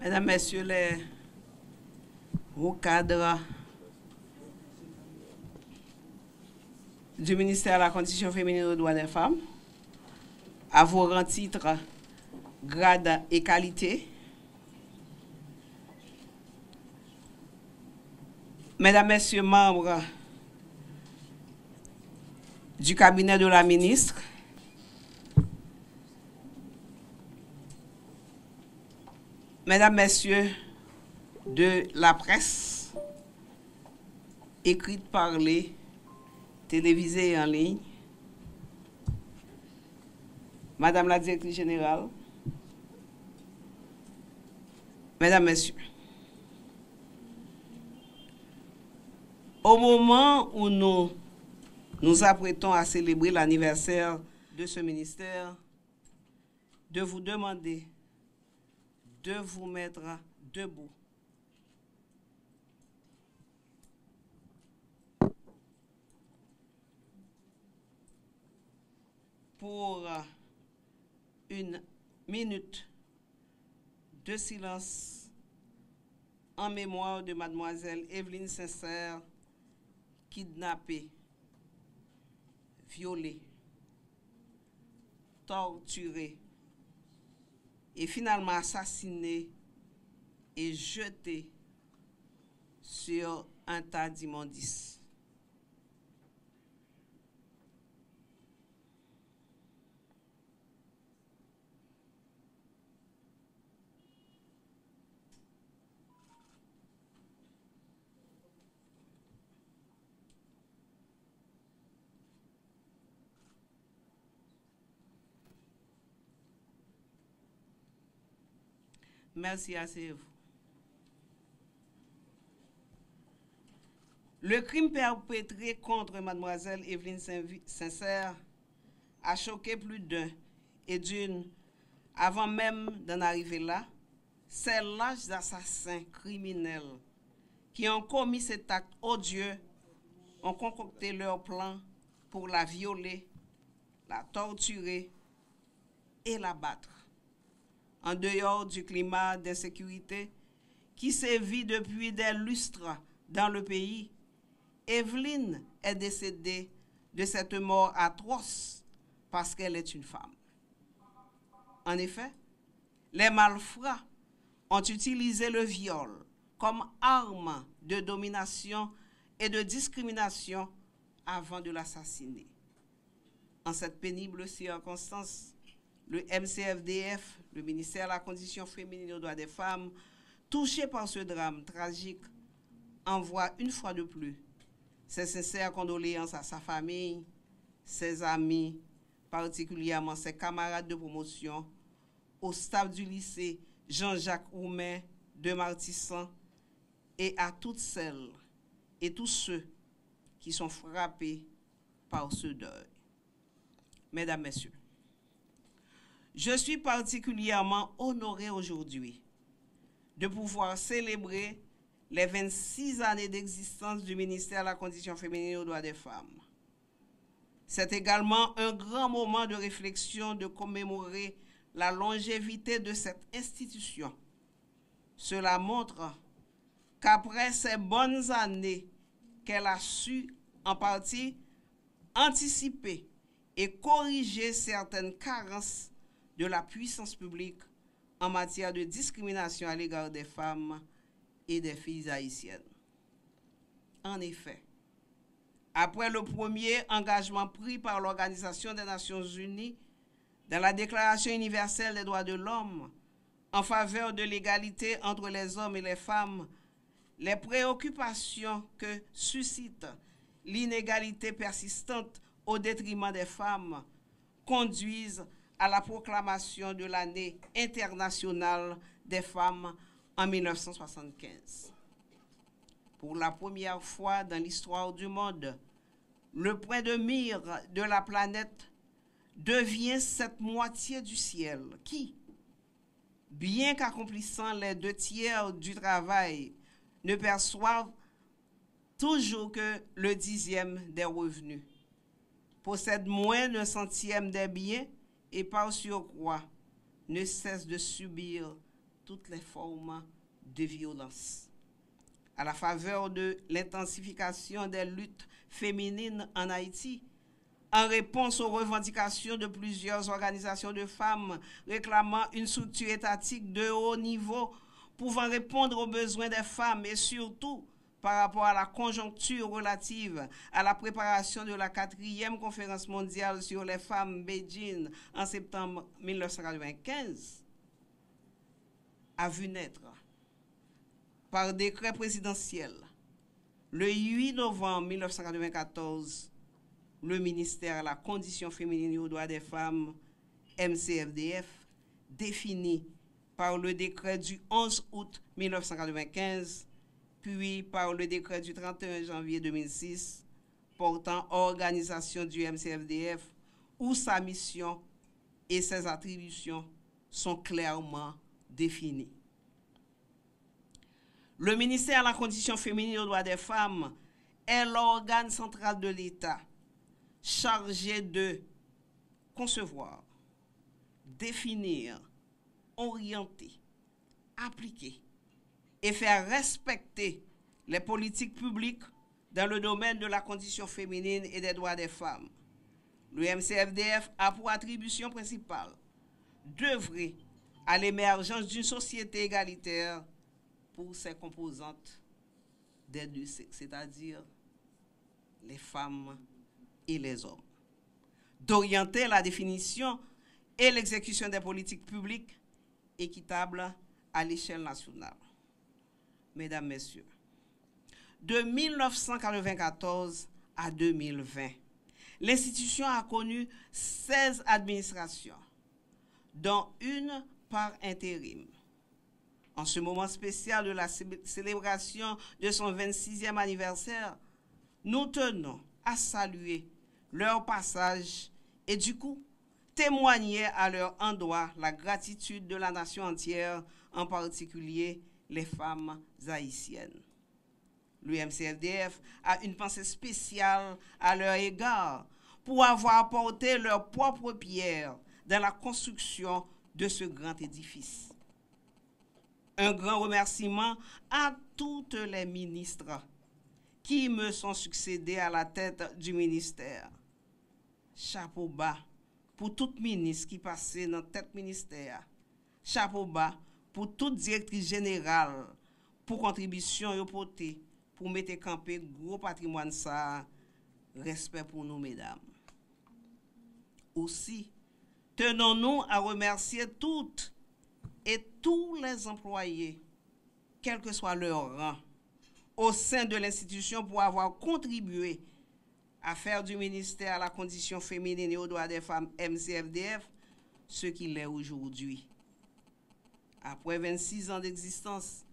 Mesdames, Messieurs les hauts cadres du ministère de la Condition féminine et des droits des femmes, à vos rangs titres, grades et qualités, Mesdames, Messieurs, membres du cabinet de la ministre, Mesdames, Messieurs de la presse, écrite, parlée, télévisée et en ligne, Madame la directrice générale, Mesdames, Messieurs, au moment où nous nous apprêtons à célébrer l'anniversaire de ce ministère, de vous demander de vous mettre debout. Pour une minute de silence en mémoire de mademoiselle Evelyne Sincère, kidnappée, violée, torturée et finalement assassinée et jetée sur un tas d'immondices. Merci, asseyez-vous. Le crime perpétré contre mademoiselle Evelyne Sincère a choqué plus d'un et d'une avant même d'en arriver là. Ces lâches assassins criminels qui ont commis cet acte odieux ont concocté leur plan pour la violer, la torturer et la battre. En dehors du climat d'insécurité qui sévit depuis des lustres dans le pays, Evelyne est décédée de cette mort atroce parce qu'elle est une femme. En effet, les malfrats ont utilisé le viol comme arme de domination et de discrimination avant de l'assassiner. En cette pénible circonstance, le MCFDF, le ministère de la Condition féminine et des droits des femmes, touché par ce drame tragique, envoie une fois de plus ses sincères condoléances à sa famille, ses amis, particulièrement ses camarades de promotion, au staff du lycée Jean-Jacques Roumet de Martissan et à toutes celles et tous ceux qui sont frappés par ce deuil. Mesdames, Messieurs, je suis particulièrement honorée aujourd'hui de pouvoir célébrer les 26 années d'existence du ministère de la Condition féminine et des droits des femmes. C'est également un grand moment de réflexion de commémorer la longévité de cette institution. Cela montre qu'après ces bonnes années qu'elle a su en partie anticiper et corriger certaines carences de la puissance publique en matière de discrimination à l'égard des femmes et des filles haïtiennes. En effet, après le premier engagement pris par l'Organisation des Nations Unies dans la Déclaration universelle des droits de l'homme en faveur de l'égalité entre les hommes et les femmes, les préoccupations que suscite l'inégalité persistante au détriment des femmes conduisent à la proclamation de l'année internationale des femmes en 1975. Pour la première fois dans l'histoire du monde, le point de mire de la planète devient cette moitié du ciel qui, bien qu'accomplissant les 2/3 du travail, ne perçoivent toujours que le 10e des revenus, possèdent moins d'un centième des biens et par surcroît ne cessent de subir toutes les formes de violence. À la faveur de l'intensification des luttes féminines en Haïti, en réponse aux revendications de plusieurs organisations de femmes réclamant une structure étatique de haut niveau pouvant répondre aux besoins des femmes et surtout par rapport à la conjoncture relative à la préparation de la 4e conférence mondiale sur les femmes Beijing en septembre 1995, a vu naître par décret présidentiel le 8 novembre 1994 le ministère de la Condition féminine et aux droits des femmes, MCFDF, défini par le décret du 11 août 1995, puis par le décret du 31 janvier 2006 portant organisation du MCFDF, où sa mission et ses attributions sont clairement définies. Le ministère de la Condition féminine et aux droits des femmes est l'organe central de l'État chargé de concevoir, définir, orienter, appliquer et faire respecter les politiques publiques dans le domaine de la condition féminine et des droits des femmes. Le MCFDF a pour attribution principale d'œuvrer à l'émergence d'une société égalitaire pour ses composantes des deux sexes, c'est-à-dire les femmes et les hommes, d'orienter la définition et l'exécution des politiques publiques équitables à l'échelle nationale. Mesdames, Messieurs, de 1994 à 2020, l'institution a connu 16 administrations, dont une par intérim. En ce moment spécial de la célébration de son 26e anniversaire, nous tenons à saluer leur passage et du coup témoigner à leur endroit la gratitude de la nation entière, en particulier les femmes haïtiennes. Le MCFDF a une pensée spéciale à leur égard pour avoir apporté leur propre pierre dans la construction de ce grand édifice. Un grand remerciement à toutes les ministres qui me sont succédés à la tête du ministère. Chapeau bas pour tout ministre qui passait dans tête ministère. Chapeau bas pour toute directrice générale pour contribution et portée pour mettre camper gros patrimoine ça. Respect pour nous, mesdames. Aussi, tenons-nous à remercier toutes et tous les employés, quel que soit leur rang, au sein de l'institution pour avoir contribué à faire du ministère à la condition féminine et aux droits des femmes MCFDF ce qu'il est aujourd'hui. Après 26 ans d'existence,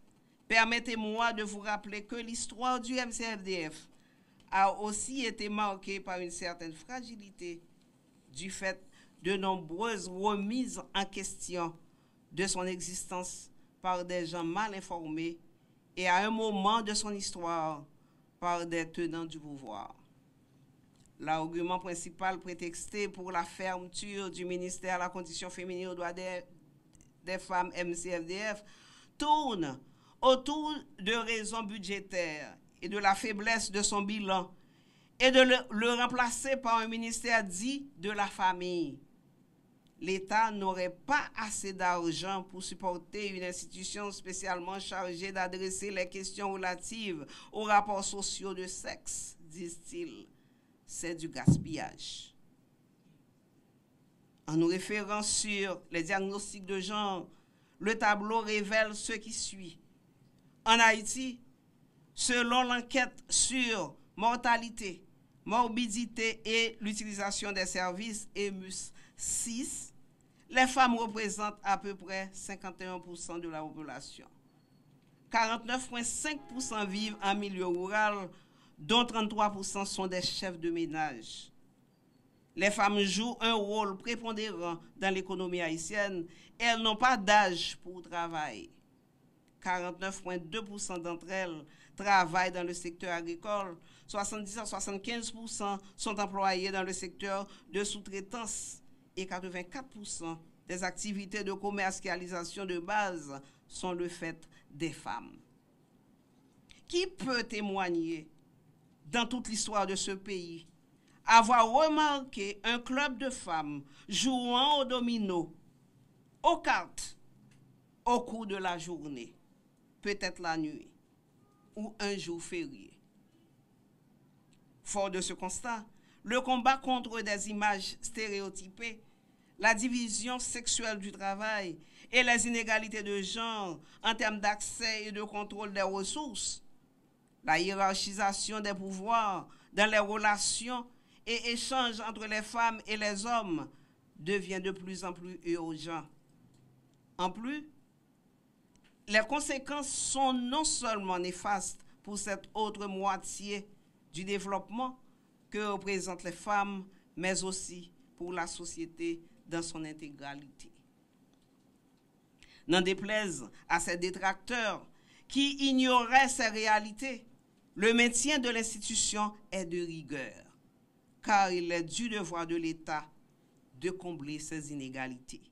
permettez-moi de vous rappeler que l'histoire du MCFDF a aussi été marquée par une certaine fragilité du fait de nombreuses remises en question de son existence par des gens mal informés et à un moment de son histoire par des tenants du pouvoir. L'argument principal prétexté pour la fermeture du ministère à la condition féminine aux droits des femmes MCFDF tourne autour de raisons budgétaires et de la faiblesse de son bilan et de le remplacer par un ministère dit de la famille. L'État n'aurait pas assez d'argent pour supporter une institution spécialement chargée d'adresser les questions relatives aux rapports sociaux de sexe, disent-ils. C'est du gaspillage. En nous référant sur les diagnostics de genre, le tableau révèle ce qui suit. En Haïti, selon l'enquête sur mortalité, morbidité et l'utilisation des services EMUS 6, les femmes représentent à peu près 51% de la population. 49,5% vivent en milieu rural, dont 33% sont des chefs de ménage. Les femmes jouent un rôle prépondérant dans l'économie haïtienne et elles n'ont pas d'âge pour travailler. 49,2% d'entre elles travaillent dans le secteur agricole, 70 à 75% sont employés dans le secteur de sous-traitance et 84% des activités de commercialisation de base sont le fait des femmes. Qui peut témoigner dans toute l'histoire de ce pays avoir remarqué un club de femmes jouant au domino, aux cartes, au cours de la journée, peut-être la nuit, ou un jour férié? Fort de ce constat, le combat contre des images stéréotypées, la division sexuelle du travail et les inégalités de genre en termes d'accès et de contrôle des ressources, la hiérarchisation des pouvoirs dans les relations et échanges entre les femmes et les hommes devient de plus en plus urgent. En plus, les conséquences sont non seulement néfastes pour cette autre moitié du développement que représentent les femmes, mais aussi pour la société dans son intégralité. N'en déplaise à ces détracteurs qui ignoraient ces réalités, le maintien de l'institution est de rigueur, car il est du devoir de l'État de combler ces inégalités.